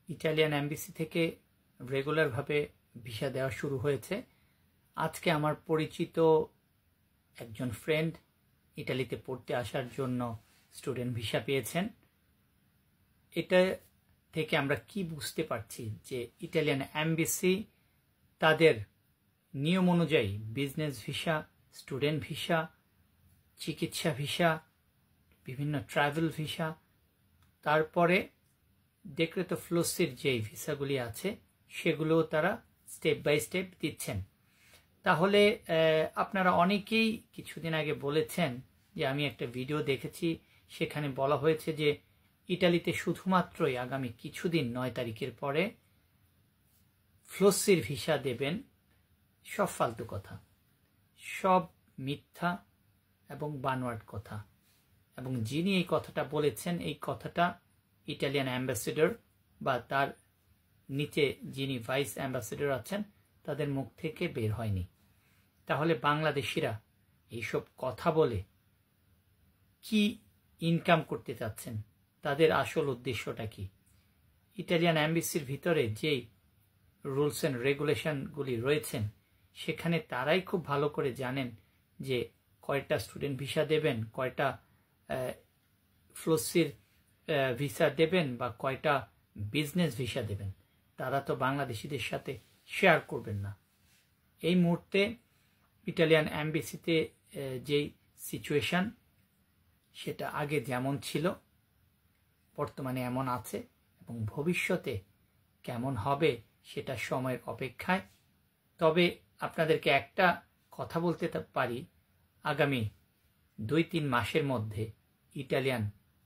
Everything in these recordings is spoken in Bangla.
ইটালিয়ান এমবাসি থেকে রেগুলারভাবে ভিসা দেওয়া শুরু হয়েছে। আজকে আমার পরিচিত একজন ফ্রেন্ড ইটালিতে পড়তে আসার জন্য স্টুডেন্ট ভিসা পেয়েছেন। এটা থেকে আমরা কি বুঝতে পারছি যে ইটালিয়ান এমবাসি তাদের নিয়ম অনুযায়ী বিজনেস ভিসা, স্টুডেন্ট ভিসা, চিকিৎসা ভিসা, বিভিন্ন ট্রাভেল ভিসা, তারপরে ডেক্রেতো ফ্লুসির যেই ভিসাগুলি আছে সেগুলোও তারা স্টেপ বাই স্টেপ দিচ্ছেন। তাহলে আপনারা অনেকেই কিছুদিন আগে বলেছেন যে আমি একটা ভিডিও দেখেছি, সেখানে বলা হয়েছে যে ইটালিতে শুধুমাত্রই আগামী কিছুদিন 9 তারিখের পরে ফ্লুসির ভিসা দেবেন। সব ফালতু কথা, সব মিথ্যা এবং বানোয়াট কথা। এবং যিনি এই কথাটা বলেছেন, এই কথাটা ইটালিয়ান অ্যাম্বাসেডর বা তার নিচে যিনি ভাইস অ্যাম্বাসেডর আছেন তাদের মুখ থেকে বের হয়নি। তাহলে বাংলাদেশিরা এইসব কথা বলে কি ইনকাম করতে চাচ্ছেন? তাদের আসল উদ্দেশ্যটা কি? ইটালিয়ান এমবাসির ভিতরে যেই রুলস অ্যান্ড রেগুলেশনগুলি রয়েছেন সেখানে তারাই খুব ভালো করে জানেন যে কয়টা স্টুডেন্ট ভিসা দেবেন, কয়টা ফ্লুসির ভিসা দেবেন বা কয়টা বিজনেস ভিসা দেবেন। তারা তো বাংলাদেশিদের সাথে শেয়ার করবেন না। এই মুহূর্তে ইটালিয়ান এমবাসিতে যেই সিচুয়েশন সেটা আগে যেমন ছিল বর্তমানে এমন আছে এবং ভবিষ্যতে কেমন হবে সেটা সময়ের অপেক্ষায়। তবে আপনাদেরকে একটা কথা বলতে পারি, আগামী 2-3 মাসের মধ্যে ইটালিয়ান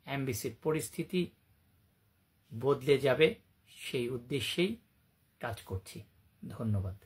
এমবাসির পরিস্থিতি বদলে যাবে, সেই উদ্দেশ্যেই কাজ করছি। ধন্যবাদ।